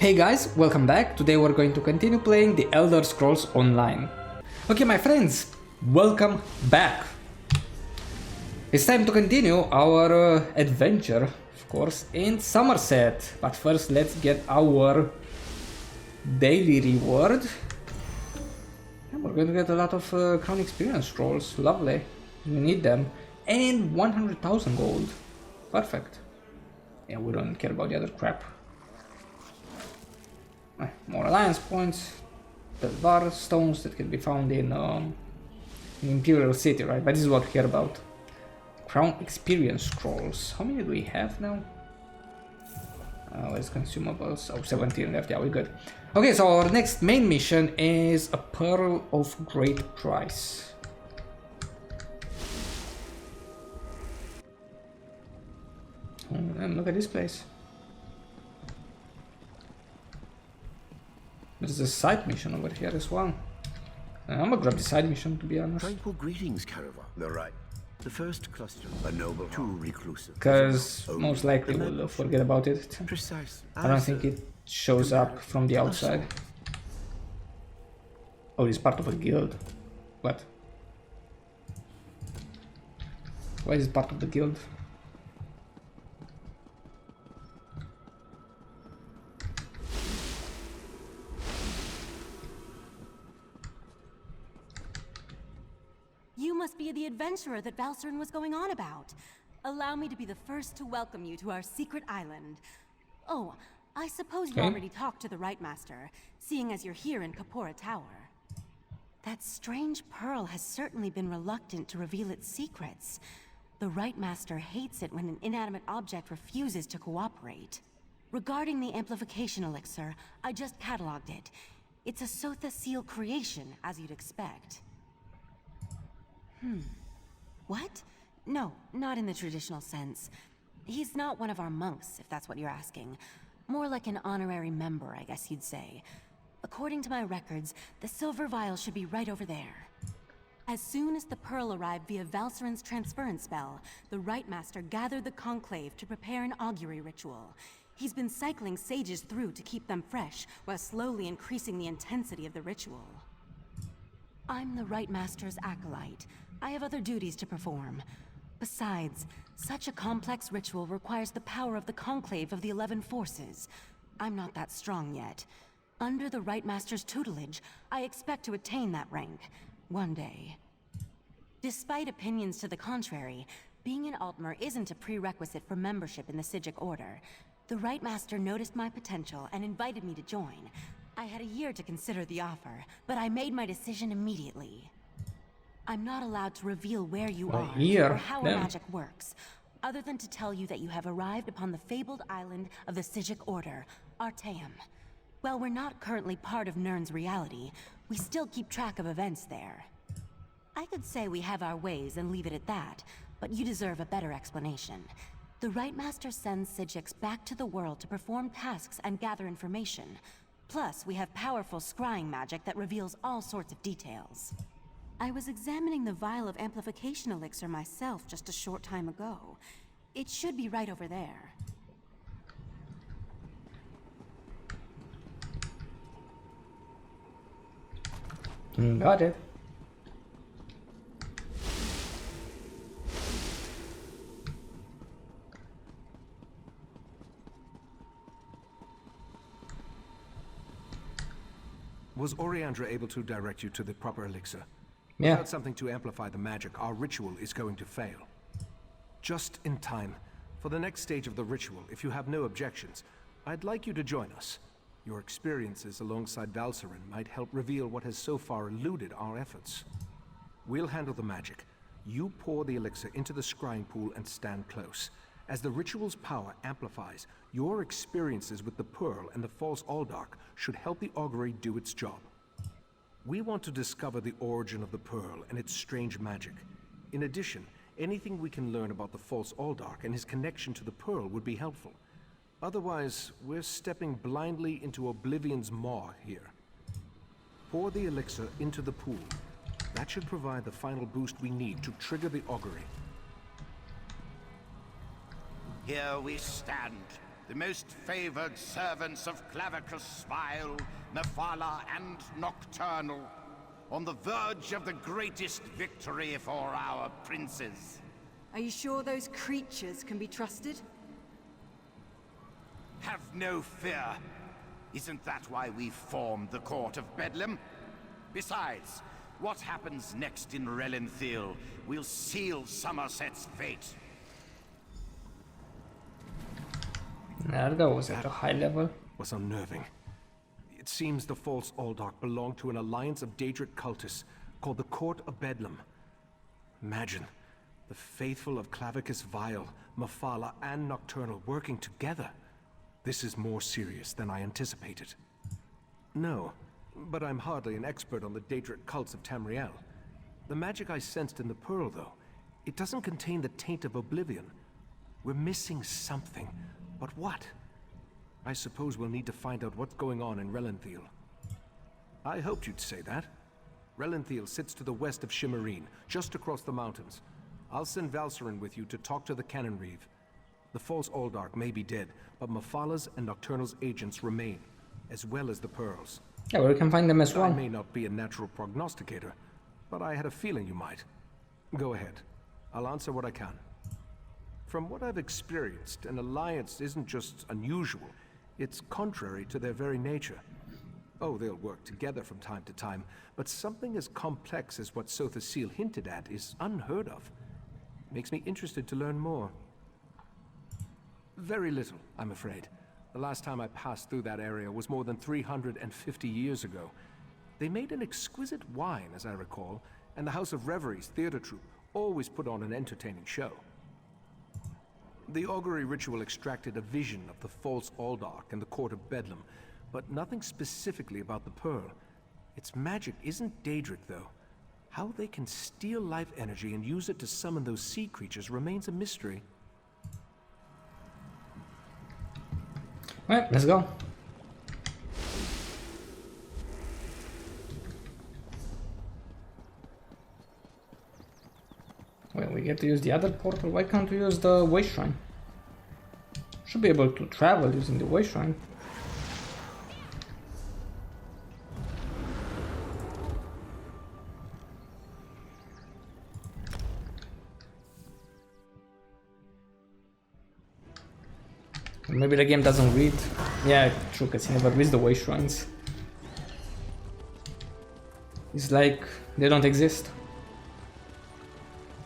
Hey guys, welcome back. Today we're going to continue playing the Elder Scrolls Online. Okay, my friends, welcome back. It's time to continue our adventure, of course, in Somerset. But first, let's get our daily reward. And we're going to get a lot of crown experience scrolls. Lovely. We need them. And 100,000 gold. Perfect. Yeah, we don't care about the other crap. More alliance points, the bar stones that can be found in Imperial City, right? But this is what we care about. Crown experience scrolls. How many do we have now? Where's consumables? Oh, 17 left. Yeah, we're good. Okay, so our next main mission is a Pearl of Great Price. Oh, and look at this place. There's a side mission over here as well. I'm gonna grab the side mission, to be honest. Tranquil greetings, caravan. They're right. The first cluster, a noble, too reclusive. Because most likely we'll forget about it. Precise. I don't think it shows up from the outside. Oh, it's part of a guild. What? Why is it part of the guild? You must be the adventurer that Valcerin was going on about. Allow me to be the first to welcome you to our secret island. Oh, I suppose you already talked to the Right Master, seeing as you're here in Kapora Tower. That strange pearl has certainly been reluctant to reveal its secrets. The Right Master hates it when an inanimate object refuses to cooperate. Regarding the amplification elixir, I just cataloged it. It's a Sotha Seal creation, as you'd expect. What? No, not in the traditional sense. He's not one of our monks, if that's what you're asking. More like an honorary member, I guess you'd say. According to my records, the silver vial should be right over there. As soon as the pearl arrived via Valcerin's transference spell, the Right Master gathered the conclave to prepare an augury ritual. He's been cycling sages through to keep them fresh, while slowly increasing the intensity of the ritual. I'm the Right Master's acolyte. I have other duties to perform. Besides, such a complex ritual requires the power of the conclave of the 11 forces. I'm not that strong yet. Under the Right Master's tutelage, I expect to attain that rank. One day. Despite opinions to the contrary, being an Altmer isn't a prerequisite for membership in the Psijic Order. The Right Master noticed my potential and invited me to join. I had a year to consider the offer, but I made my decision immediately. I'm not allowed to reveal where you are or how magic works, other than to tell you that you have arrived upon the fabled island of the Psijic Order, Artaeum. While we're not currently part of Nirn's reality, we still keep track of events there. I could say we have our ways and leave it at that, but you deserve a better explanation. The Right Master sends Psijics back to the world to perform tasks and gather information. Plus, we have powerful scrying magic that reveals all sorts of details. I was examining the vial of amplification elixir myself just a short time ago. It should be right over there. Got it. Was Oriandra able to direct you to the proper elixir? Yeah. Without something to amplify the magic, our ritual is going to fail. Just in time. For the next stage of the ritual, if you have no objections, I'd like you to join us. Your experiences alongside Valcerin might help reveal what has so far eluded our efforts. We'll handle the magic. You pour the elixir into the scrying pool and stand close. As the ritual's power amplifies, your experiences with the Pearl and the False Aldark should help the augury do its job. We want to discover the origin of the Pearl and its strange magic. In addition, anything we can learn about the False Aldark and his connection to the Pearl would be helpful. Otherwise, we're stepping blindly into Oblivion's maw here. Pour the elixir into the pool. That should provide the final boost we need to trigger the augury. Here we stand, the most favored servants of Clavicus Smile, Mephala, and Nocturnal, on the verge of the greatest victory for our princes. Are you sure those creatures can be trusted? Have no fear. Isn't that why we formed the Court of Bedlam? Besides, what happens next in Relenthil will seal Somerset's fate. That was at a high level. Was unnerving. It seems the false Aldark belonged to an alliance of Daedric cultists called the Court of Bedlam. Imagine, the faithful of Clavicus Vile, Mephala, and Nocturnal working together. This is more serious than I anticipated. No, but I'm hardly an expert on the Daedric cults of Tamriel. The magic I sensed in the pearl, though, it doesn't contain the taint of oblivion. We're missing something. But what? I suppose we'll need to find out what's going on in Relenthil. I hoped you'd say that. Relenthil sits to the west of Shimmerine, just across the mountains. I'll send Valcerin with you to talk to the Cannon Reeve. The false Aldark may be dead, but Mephala's and Nocturnal's agents remain, as well as the pearls. Yeah, well, we can find them as well. I may not be a natural prognosticator, but I had a feeling you might. Go ahead. I'll answer what I can. From what I've experienced, an alliance isn't just unusual, it's contrary to their very nature. Oh, they'll work together from time to time, but something as complex as what Sotha Seal hinted at is unheard of. Makes me interested to learn more. Very little, I'm afraid. The last time I passed through that area was more than 350 years ago. They made an exquisite wine, as I recall, and the House of Reveries theater troupe always put on an entertaining show. The augury ritual extracted a vision of the false Aldark and the Court of Bedlam, but nothing specifically about the pearl. Its magic isn't Daedric, though. How they can steal life energy and use it to summon those sea creatures remains a mystery. Alright, let's go. Well, we get to use the other portal. Why can't we use the way shrine? Should be able to travel using the way shrine. Maybe the game doesn't read. Yeah, true, because he never reads the way shrines. It's like they don't exist.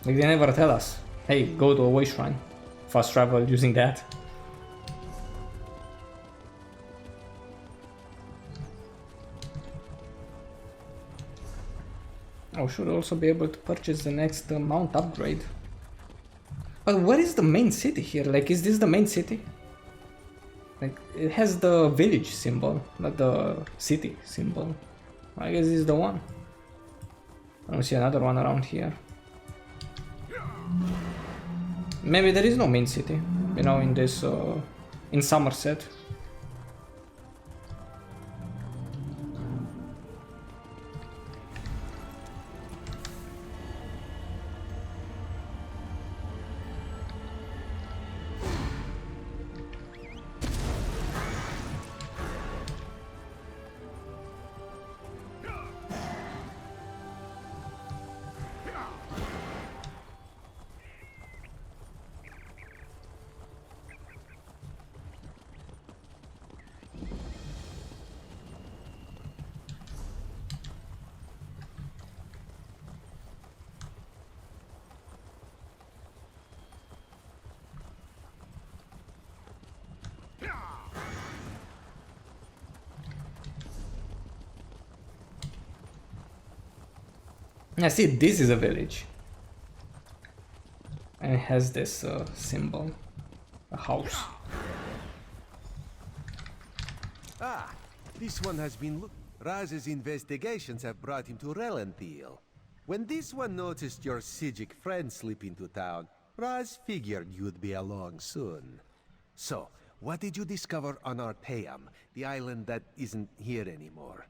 Like they never tell us, hey, go to a way shrine. Fast travel using that. I should also be able to purchase the next mount upgrade. But where is the main city here? Like, is this the main city? Like, it has the village symbol, not the city symbol. I guess this is the one. I don't see another one around here. Maybe there is no main city, you know, in this, in Somerset. Yeah, see, this is a village. And it has this symbol. A house. Ah, this one has been Raz's investigations have brought him to Relenthil. When this one noticed your Sijic friend slip into town, Raz figured you'd be along soon. So, what did you discover on Arteum, the island that isn't here anymore?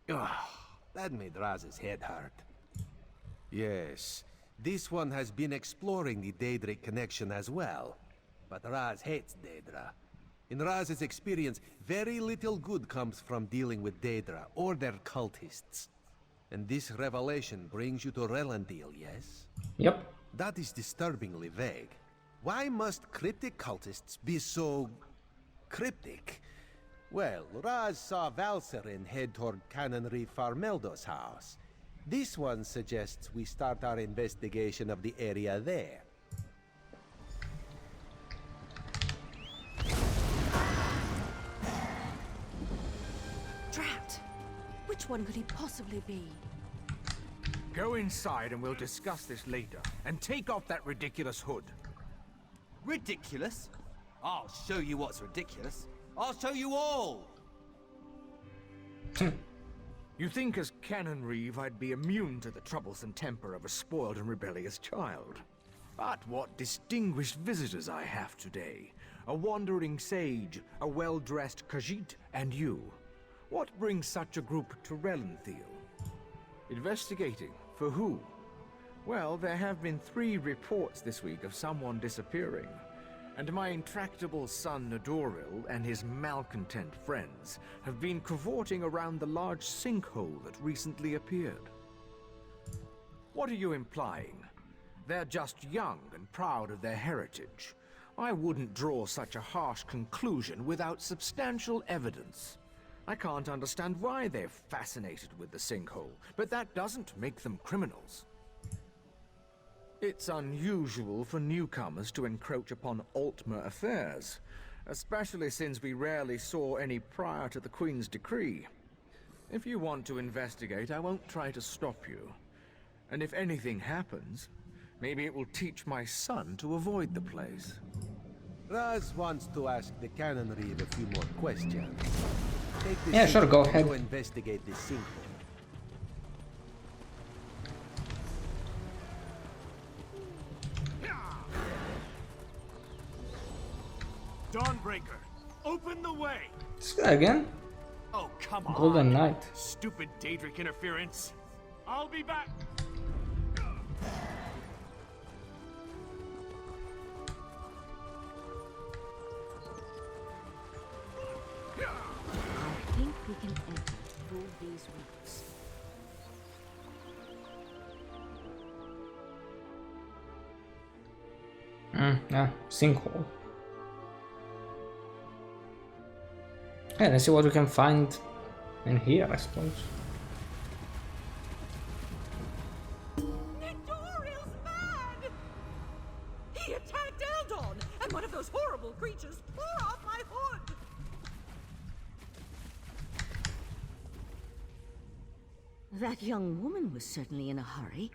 Ugh, that made Raz's head hurt. Yes, this one has been exploring the Daedric connection as well. But Raz hates Daedra. In Raz's experience, very little good comes from dealing with Daedra or their cultists. And this revelation brings you to Relendil, yes? Yep. That is disturbingly vague. Why must cryptic cultists be so... cryptic? Well, Raz saw Valserin head toward Canonry Farmeldo's house. This one suggests we start our investigation of the area there. Drat! Which one could he possibly be? Go inside and we'll discuss this later. And take off that ridiculous hood. Ridiculous? I'll show you what's ridiculous. I'll show you all! You think as Canon Reeve I'd be immune to the troublesome temper of a spoiled and rebellious child. But what distinguished visitors I have today. A wandering sage, a well-dressed Khajiit, and you. What brings such a group to Relenthiel? Investigating. For who? Well, there have been 3 reports this week of someone disappearing. And my intractable son Nadoril and his malcontent friends have been cavorting around the large sinkhole that recently appeared. What are you implying? They're just young and proud of their heritage. I wouldn't draw such a harsh conclusion without substantial evidence. I can't understand why they're fascinated with the sinkhole, but that doesn't make them criminals. It's unusual for newcomers to encroach upon Altmer affairs, especially since we rarely saw any prior to the Queen's decree. If you want to investigate, I won't try to stop you. And if anything happens, maybe it will teach my son to avoid the place. Raz wants to ask the Canon Reeve a few more questions. Take this Yeah, sure, go to ahead. investigate this sinkhole. Dawnbreaker, open the way! This guy again? Oh, come on! Golden Knight. Stupid Daedric interference! I'll be back! I think we can enter through these roots. Yeah, sinkhole. Okay, let's see what we can find in here, I suppose. Nadoril's mad! He attacked Eldon, and one of those horrible creatures tore off my hood! That young woman was certainly in a hurry.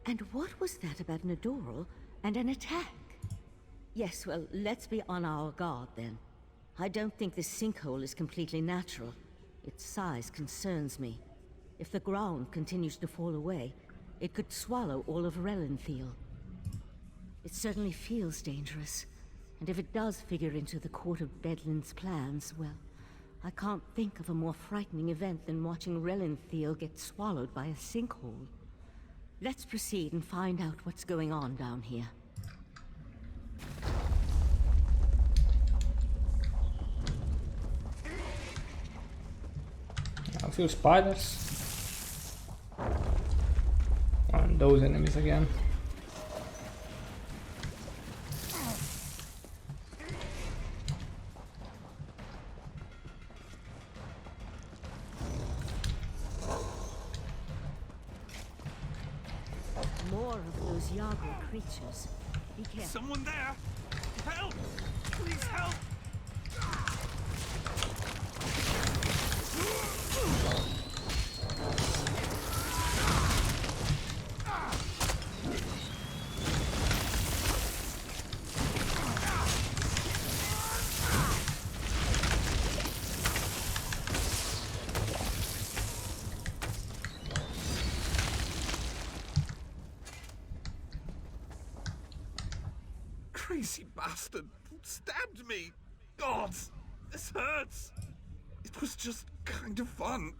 And what was that about Nadoril and an attack? Yes, well, let's be on our guard then. I don't think this sinkhole is completely natural. Its size concerns me. If the ground continues to fall away, it could swallow all of Relenthiel. It certainly feels dangerous. And if it does figure into the Court of Bedlin's plans, well, I can't think of a more frightening event than watching Relenthiel get swallowed by a sinkhole. Let's proceed and find out what's going on down here. A few spiders. And those enemies again. More of those Yago creatures. Be careful. Someone there! Help! Please help! Crazy bastard stabbed me! God, this hurts! It was just kind of fun,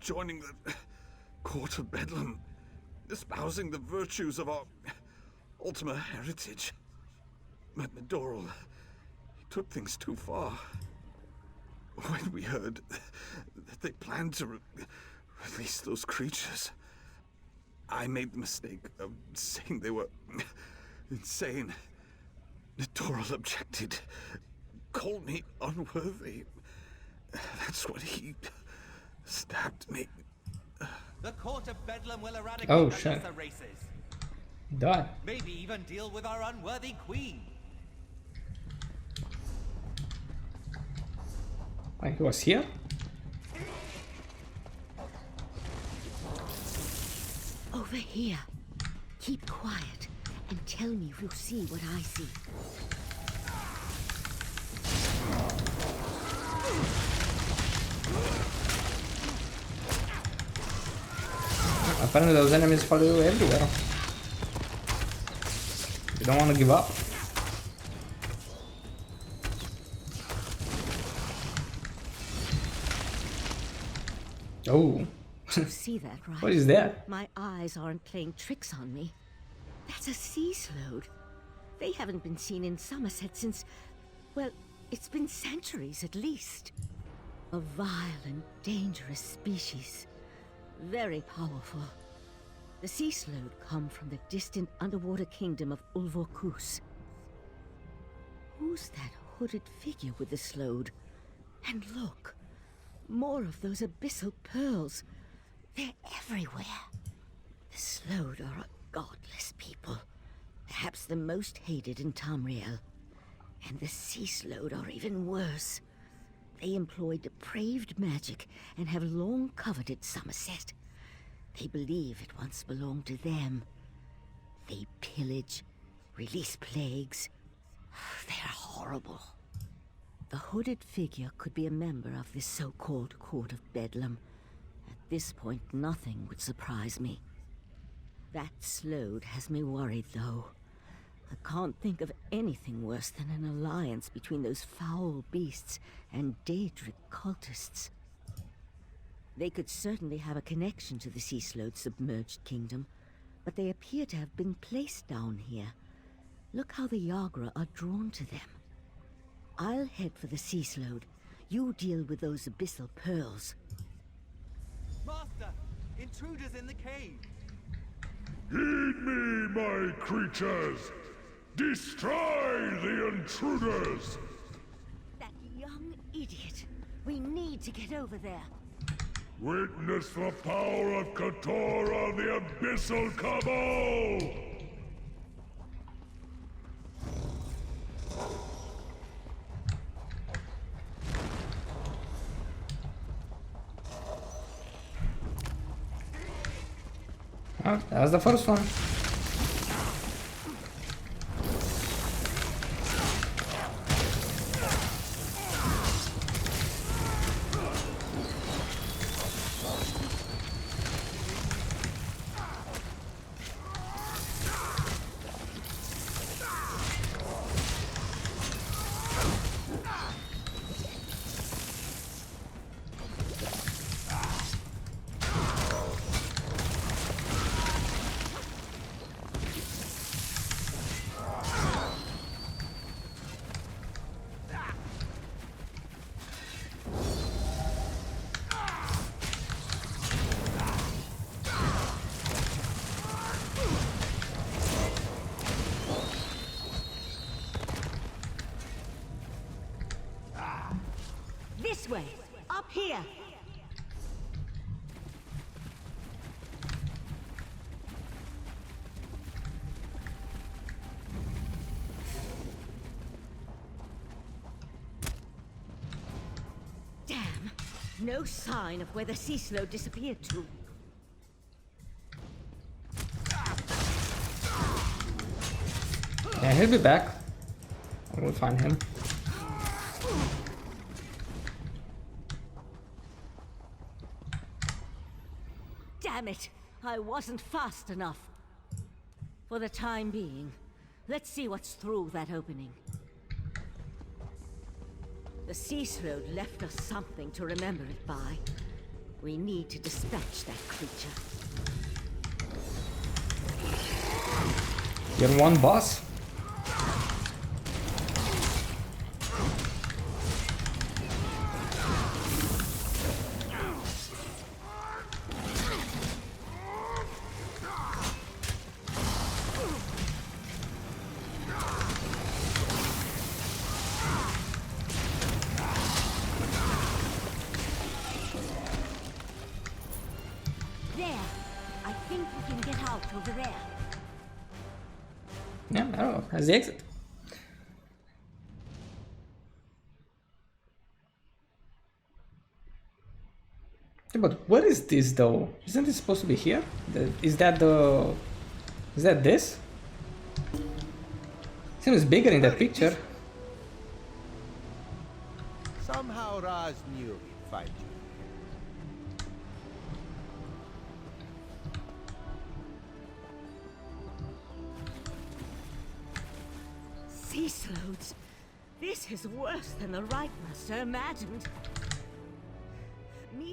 joining the Court of Bedlam, espousing the virtues of our Ultima heritage. But Nadoril, he took things too far. When we heard that they planned to release those creatures, I made the mistake of saying they were insane. Nitoral objected, called me unworthy. That's when he stabbed me. The court of Bedlam will eradicate Oh, the shit. lesser races. Done. Maybe even deal with our unworthy queen. Wait, he was here? Over here. Keep quiet and tell me if you see what I see. Apparently those enemies follow you everywhere. You don't want to give up. Oh. You see that, right? What is that? My eyes aren't playing tricks on me. That's a sea sload. They haven't been seen in Somerset since, well, it's been centuries at least. A vile and dangerous species. Very powerful. The sea sload come from the distant underwater kingdom of Ulvorkus. Who's that hooded figure with the sload? And look, more of those abyssal pearls. They're everywhere. The sload are a godless people. Perhaps the most hated in Tamriel. And the sea sload are even worse. They employ depraved magic and have long coveted Somerset. They believe it once belonged to them. They pillage, release plagues. They're horrible. The hooded figure could be a member of this so-called Court of Bedlam. At this point, nothing would surprise me. That sload has me worried, though. I can't think of anything worse than an alliance between those foul beasts and Daedric cultists. They could certainly have a connection to the sea slode's submerged kingdom, but they appear to have been placed down here. Look how the Yagra are drawn to them. I'll head for the sea slode. You deal with those abyssal pearls. Master, intruders in the cave. Heed me, my creatures! Destroy the intruders! That young idiot. We need to get over there. Witness the power of Katora, the Abyssal Cabal! Oh, that was the first one. This way! Up here! Damn! No sign of where the sea sload disappeared to. Yeah, he'll be back. We'll find him. Damn it! I wasn't fast enough. For the time being, let's see what's through that opening. The sea sload left us something to remember it by. We need to dispatch that creature. You're one boss. over there. Yeah, I don't know. That's the exit. Yeah, but what is this though? Isn't it supposed to be here? Is that the... Is that this? Seems bigger in that picture. Somehow Raz knew he'd find you. Cease loads. This is worse than the Right Master imagined.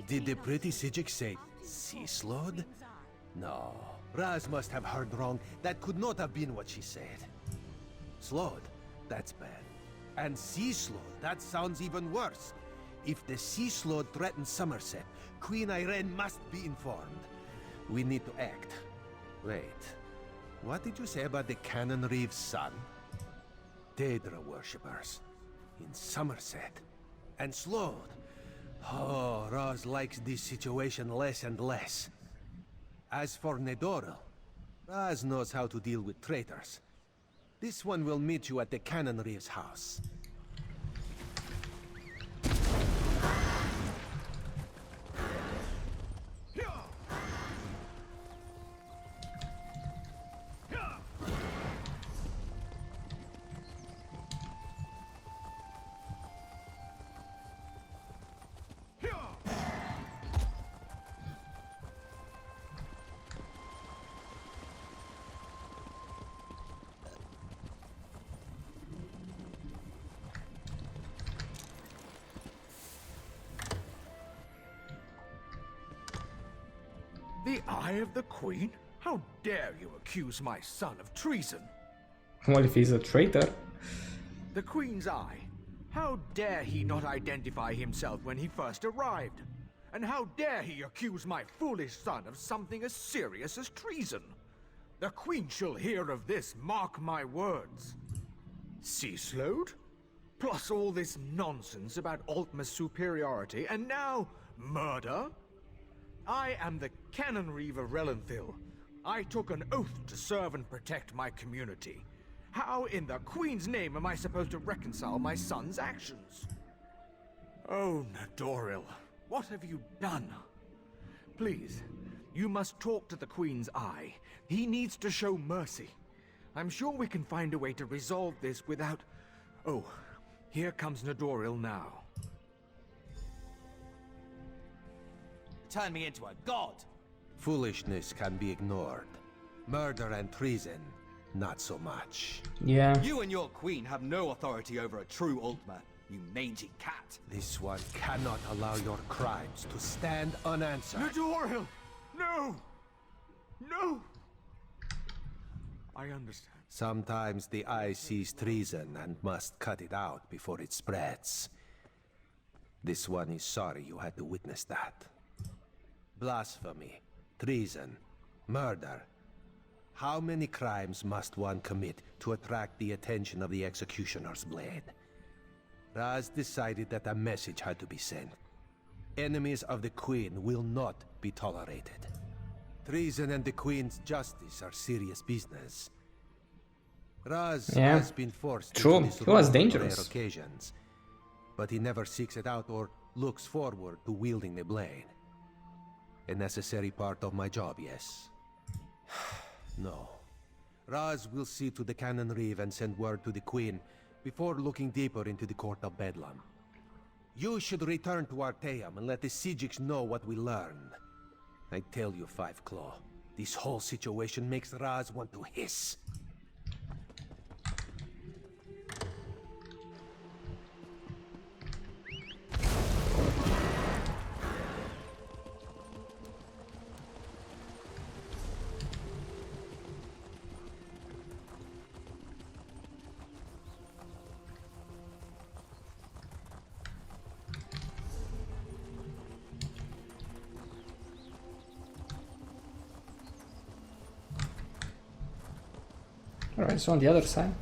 Did the pretty Sijik say cease load? No. Raz must have heard wrong. That could not have been what she said. Slowed? That's bad. And sea slowed? That sounds even worse. If the sea slowed threatens Somerset, Queen Irene must be informed. We need to act. Wait. What did you say about the Cannon Reeve's son? Daedra worshippers. In Somerset. And slowed. Oh, Raz likes this situation less and less. As for Nedoril, Raz knows how to deal with traitors. This one will meet you at the Cannon Reeve's house. The Eye of the Queen? How dare you accuse my son of treason? What if he's a traitor? The Queen's Eye? How dare he not identify himself when he first arrived? And how dare he accuse my foolish son of something as serious as treason? The Queen shall hear of this, mark my words. Ceaselode? Plus all this nonsense about Altma's superiority, and now murder? I am the Canon Reeve of Relenthil. I took an oath to serve and protect my community. How in the Queen's name am I supposed to reconcile my son's actions? Oh, Nedoril, what have you done? Please, you must talk to the Queen's Eye. He needs to show mercy. I'm sure we can find a way to resolve this without... Oh, here comes Nedoril now. Turn me into a god! Foolishness can be ignored. Murder and treason, not so much. Yeah. You and your queen have no authority over a true Ultima, you mangy cat. This one cannot allow your crimes to stand unanswered. Nedoril! No! No! I understand. Sometimes the eye sees treason and must cut it out before it spreads. This one is sorry you had to witness that. Blasphemy, treason, murder. How many crimes must one commit to attract the attention of the executioner's blade? Raz decided that a message had to be sent. Enemies of the Queen will not be tolerated. Treason and the Queen's justice are serious business. Raz has been forced True. into this He was role on dangerous. rare occasions, but he never seeks it out or looks forward to wielding the blade. A necessary part of my job, yes. No. Raz will see to the Cannon Reeve and send word to the Queen before looking deeper into the Court of Bedlam. You should return to Arteum and let the Sijiks know what we learned. I tell you, Five Claw, this whole situation makes Raz want to hiss. Alright, so on the other side.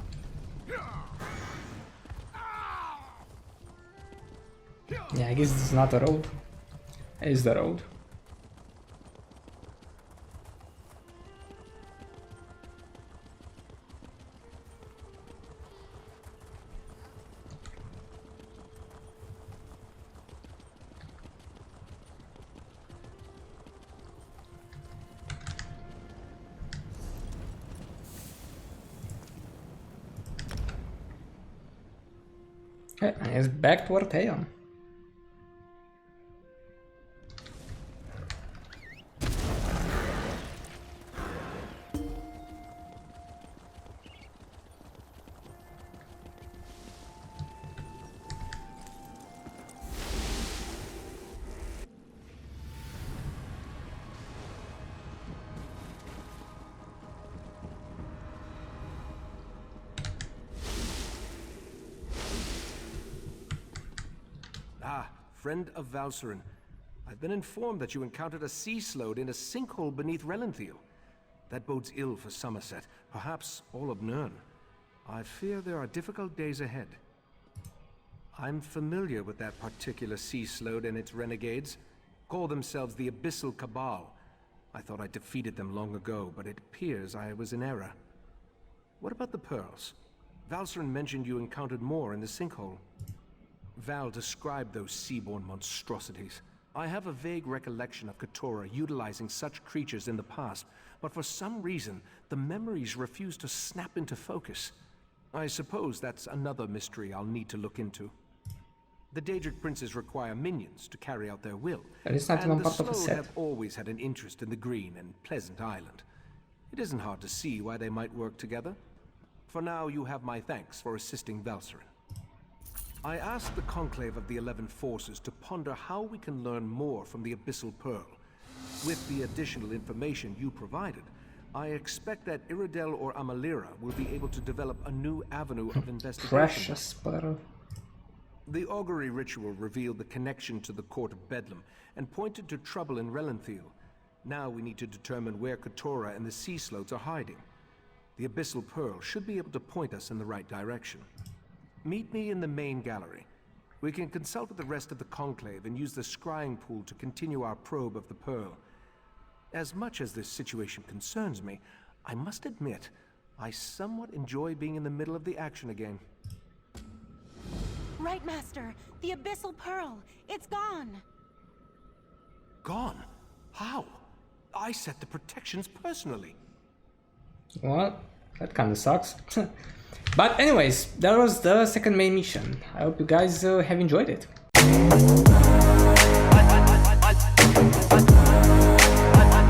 Yeah, I guess this is not a road. It's the road. Okay, and it's back to Arteon. Ah, friend of Valcerin. I've been informed that you encountered a sea slode in a sinkhole beneath Relenthiel. That bodes ill for Somerset, perhaps all of Nirn. I fear there are difficult days ahead. I'm familiar with that particular sea slode and its renegades. Call themselves the Abyssal Cabal. I thought I defeated them long ago, but it appears I was in error. What about the pearls? Valcerin mentioned you encountered more in the sinkhole. Val described those seaborne monstrosities. I have a vague recollection of Keturah utilizing such creatures in the past, but for some reason, the memories refuse to snap into focus. I suppose that's another mystery I'll need to look into. The Daedric princes require minions to carry out their will, and the Slode have always had an interest in the green and pleasant island. It isn't hard to see why they might work together. For now, you have my thanks for assisting Valcerin. I asked the Conclave of the 11 Forces to ponder how we can learn more from the Abyssal Pearl. With the additional information you provided, I expect that Iridel or Amalira will be able to develop a new avenue of investigation. Precious pearl. The augury ritual revealed the connection to the Court of Bedlam and pointed to trouble in Relenthiel. Now we need to determine where Keturah and the sea slodes are hiding. The Abyssal Pearl should be able to point us in the right direction. Meet me in the main gallery. We can consult with the rest of the Conclave and use the scrying pool to continue our probe of the Pearl. As much as this situation concerns me, I must admit, I somewhat enjoy being in the middle of the action again. Right, Master. The Abyssal Pearl. It's gone. Gone? How? I set the protections personally. Well, that kinda sucks. But anyways, that was the second main mission. I hope you guys have enjoyed it.